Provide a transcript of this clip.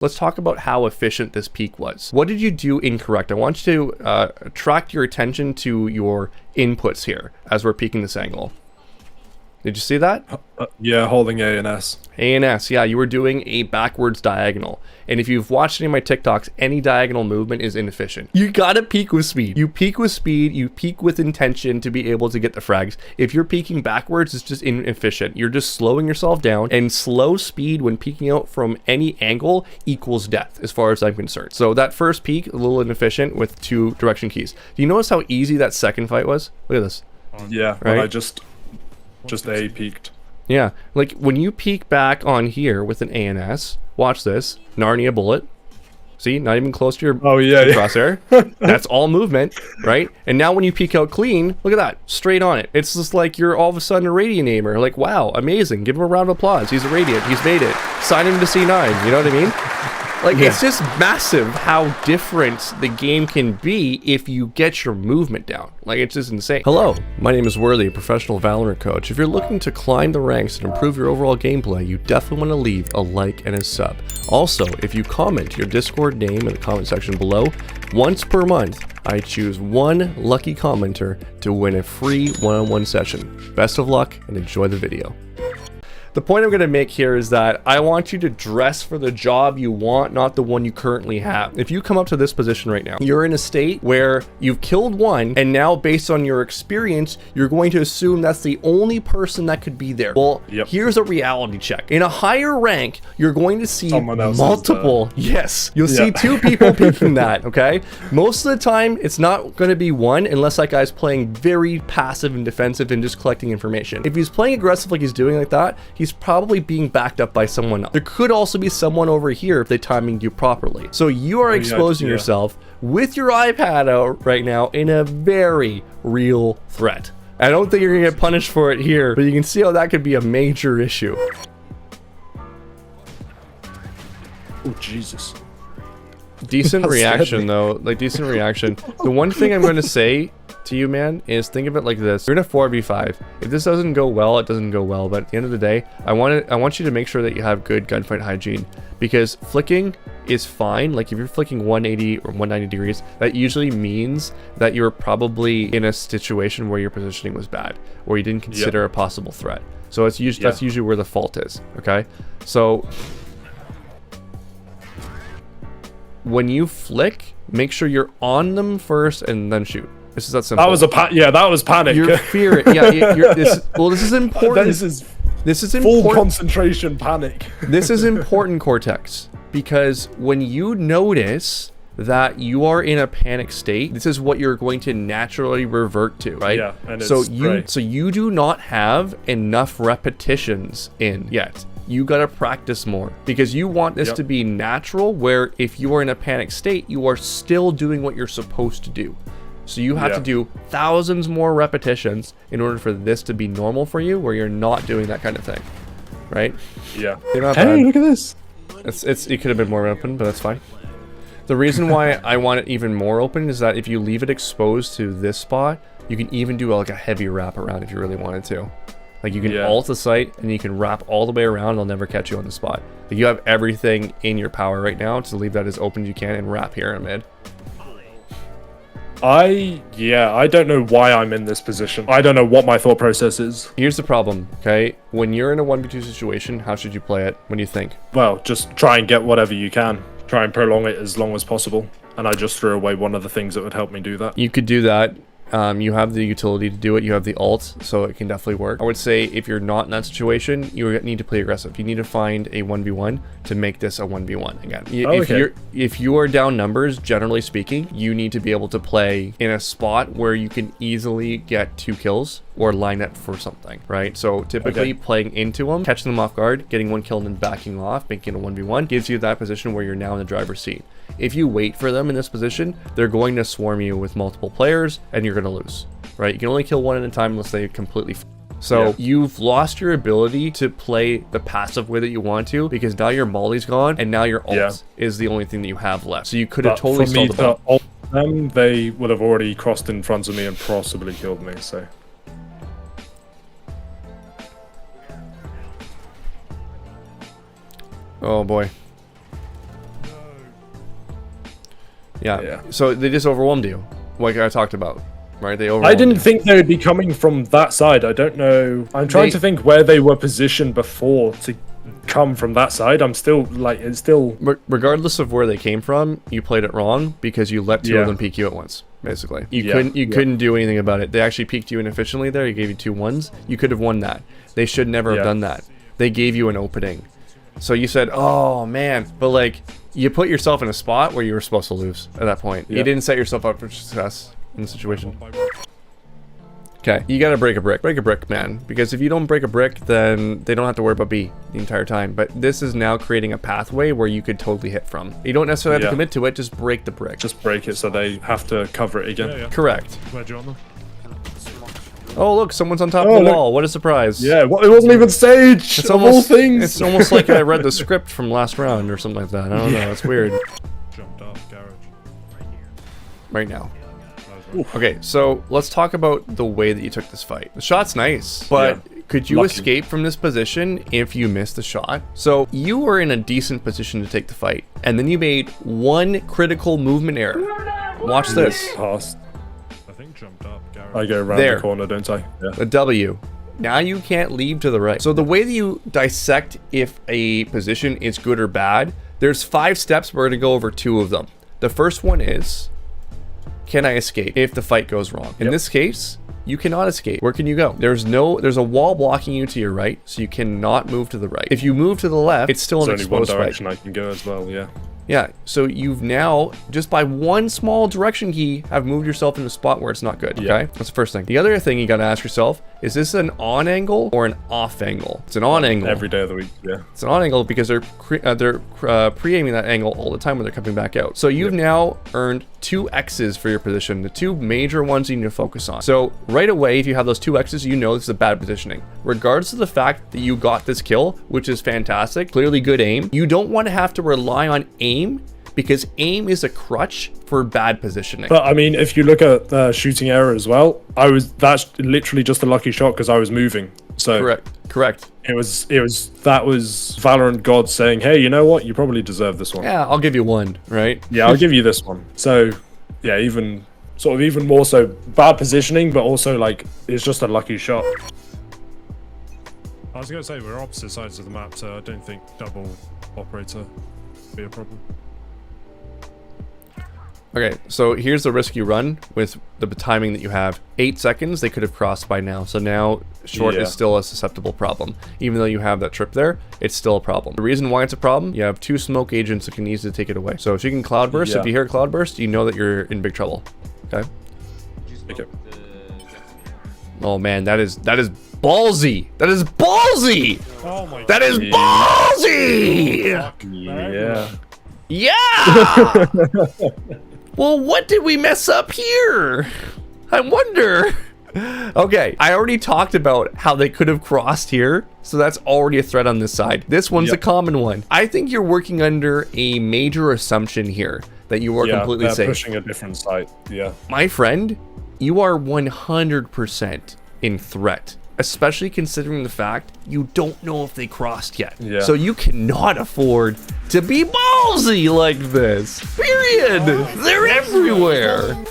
Let's talk about how efficient this peek was. What did you do incorrect? I want you to attract your attention to your inputs here as we're peeking this angle. Did you see that? Yeah, holding A and S. A and S, yeah, you were doing a backwards diagonal. And if you've watched any of my TikToks, any diagonal movement is inefficient. You gotta peek with speed. You peek with speed, you peek with intention to be able to get the frags. If you're peeking backwards, it's just inefficient. You're just slowing yourself down, and slow speed when peeking out from any angle equals death, as far as I'm concerned. So that first peek, a little inefficient with 2 direction keys. Do you notice how easy that second fight was? Look at this. Yeah, right? but I just A peeked. Yeah, like when you peek back on here with an ANS, watch this, Narnia bullet. See, not even close to your crosshair. That's all movement, right? And now when you peek out clean, look at that, straight on it. It's just like you're all of a sudden a Radiant aimer. Like, wow, amazing. Give him a round of applause. He's a Radiant. He's made it. Sign him to C9. You know what I mean? Like, it's just massive how different the game can be if you get your movement down. Like, it's just insane. Hello, my name is Worthy, a professional Valorant coach. If you're looking to climb the ranks and improve your overall gameplay, you definitely want to leave a like and a sub. Also, if you comment your Discord name in the comment section below, once per month, I choose 1 lucky commenter to win a free one-on-one session. Best of luck and enjoy the video. The point I'm going to make here is that I want you to dress for the job you want, not the one you currently have. If you come up to this position right now, you're in a state where you've killed one, and now based on your experience, you're going to assume that's the only person that could be there. Well, here's a reality check. In a higher rank, you're going to see multiple. Yes, you'll see 2 people peeking that, okay? Most of the time, it's not going to be one unless that guy's playing very passive and defensive and just collecting information. If he's playing aggressive like he's doing like that, he's probably being backed up by someone else. There could also be someone over here if they timing you properly. So you are exposing yourself with your iPad out right now in a very real threat. I don't think you're gonna get punished for it here, but you can see how that could be a major issue. Oh, Jesus. Decent reaction though, like decent reaction. The one thing I'm going to say to you, man, is think of it like this. You're in a 4v5. If this doesn't go well, it doesn't go well, but at the end of the day, I want you to make sure that you have good gunfight hygiene, because flicking is fine. Like if you're flicking 180 or 190 degrees, that usually means that you're probably in a situation where your positioning was bad, or you didn't consider a possible threat. So it's usually that's usually where the fault is. Okay, so when you flick, make sure you're on them first and then shoot. This is that simple. That was that was panic. You're fearing. Yeah, this is important. This is important. Full concentration panic. This is important, Cortex, because when you notice that you are in a panic state, this is what you're going to naturally revert to, right? Yeah, and so you do not have enough repetitions in yet. You gotta practice more, because you want this to be natural, where if you are in a panic state, you are still doing what you're supposed to do. So you have to do thousands more repetitions in order for this to be normal for you, where you're not doing that kind of thing, right? Yeah. Hey, look at this. It could have been more open, but that's fine. The reason why I want it even more open is that if you leave it exposed to this spot, you can even do like a heavy wrap around if you really wanted to. Like you can ult the site and you can wrap all the way around, they'll never catch you on the spot. Like you have everything in your power right now to leave that as open as you can and wrap here in mid. I don't know why I'm in this position. I don't know what my thought process is. Here's the problem, okay? When you're in a 1v2 situation, how should you play it? When you think? Well, just try and get whatever you can. Try and prolong it as long as possible. And I just threw away one of the things that would help me do that. You could do that. You have the utility to do it. You have the ult, so it can definitely work. I would say if you're not in that situation, you need to play aggressive. You need to find a 1v1 to make this a 1v1 again. If you are down numbers, generally speaking, you need to be able to play in a spot where you can easily get 2 kills or line up for something, right? So typically playing into them, catching them off guard, getting 1 kill and then backing off, making it a 1v1 gives you that position where you're now in the driver's seat. If you wait for them in this position, they're going to swarm you with multiple players and you're going to lose, right? You can only kill one at a time unless they completely so you've lost your ability to play the passive way that you want to, because now your molly's gone and now your ult is the only thing that you have left. So you could have totally sold the ult them, they would have already crossed in front of me and possibly killed me, so. Oh boy. Yeah. So they just overwhelmed you, like I talked about, right? They overwhelmed I didn't you. think they would be coming from that side. I don't know. I'm trying to think where they were positioned before to come from that side. I'm still like, it's still. Regardless of where they came from, you played it wrong because you let two of them peek you at once. Basically, you couldn't do anything about it. They actually peeked you inefficiently there. You gave you 2 1s. You could have won that. They should never have done that. They gave you an opening. So you said, oh man, but like you put yourself in a spot where you were supposed to lose at that point. You didn't set yourself up for success in the situation. Okay, you gotta break a brick, man. Because if you don't break a brick, then they don't have to worry about B the entire time. But this is now creating a pathway where you could totally hit from. You don't necessarily have to commit to it, just break the brick. Just break it so they have to cover it again. Correct. Where'd you want them? Oh look, someone's on top of the wall. What a surprise. Yeah, it wasn't even Sage of all things. It's almost like I read the script from last round or something like that. I don't know, it's weird. Jumped up, garage. Right now. Okay, so let's talk about the way that you took this fight. The shot's nice, but could you escape from this position if you missed the shot? So you were in a decent position to take the fight, and then you made 1 critical movement error. Watch this. Pass. I think jumped up, garage. I go around the corner, don't I? Yeah. A W. Now you can't leave to the right. So the way that you dissect if a position is good or bad, there's 5 steps. We're going to go over 2 of them. The first one is, can I escape if the fight goes wrong? In this case, you cannot escape. Where can you go? There's a wall blocking you to your right, so you cannot move to the right. If you move to the left, it's still an exposed only one fight. direction I can go as well, Yeah, so you've now, just by 1 small direction key, have moved yourself in a spot where it's not good, okay? That's the first thing. The other thing you gotta ask yourself, is this an on angle or an off angle? It's an on angle. Every day of the week, It's an on angle because they're pre-aiming that angle all the time when they're coming back out. So you've now earned 2 X's for your position, the 2 major ones you need to focus on. So right away, if you have those 2 X's, you know this is a bad positioning. Regardless of the fact that you got this kill, which is fantastic, clearly good aim, you don't want to have to rely on aim because aim is a crutch for bad positioning. But I mean, if you look at shooting error as well, that's literally just a lucky shot because I was moving. So correct. That was Valorant God saying, hey, you know what? You probably deserve this one. Yeah, I'll give you 1, right? Yeah, I'll give you this one. So yeah, even more so bad positioning, but also like it's just a lucky shot. I was going to say we're opposite sides of the map, so I don't think double operator would be a problem. Okay, so here's the risk you run with the timing that you have. 8 seconds, they could have crossed by now. So now short is still a susceptible problem. Even though you have that trip there, it's still a problem. The reason why it's a problem, you have 2 smoke agents that can easily take it away. So if you can cloudburst, if you hear cloudburst, you know that you're in big trouble. Okay? Oh man, that is ballsy. That is ballsy. Oh my God. That is ballsy. Yeah. Well, what did we mess up here? I wonder. Okay, I already talked about how they could have crossed here, so that's already a threat on this side. This one's a common one. I think you're working under a major assumption here that you are completely safe. Pushing a different site. Yeah. My friend, you are 100% in threat, especially considering the fact you don't know if they crossed yet. Yeah. So you cannot afford to be ballsy like this. Period. They're everywhere.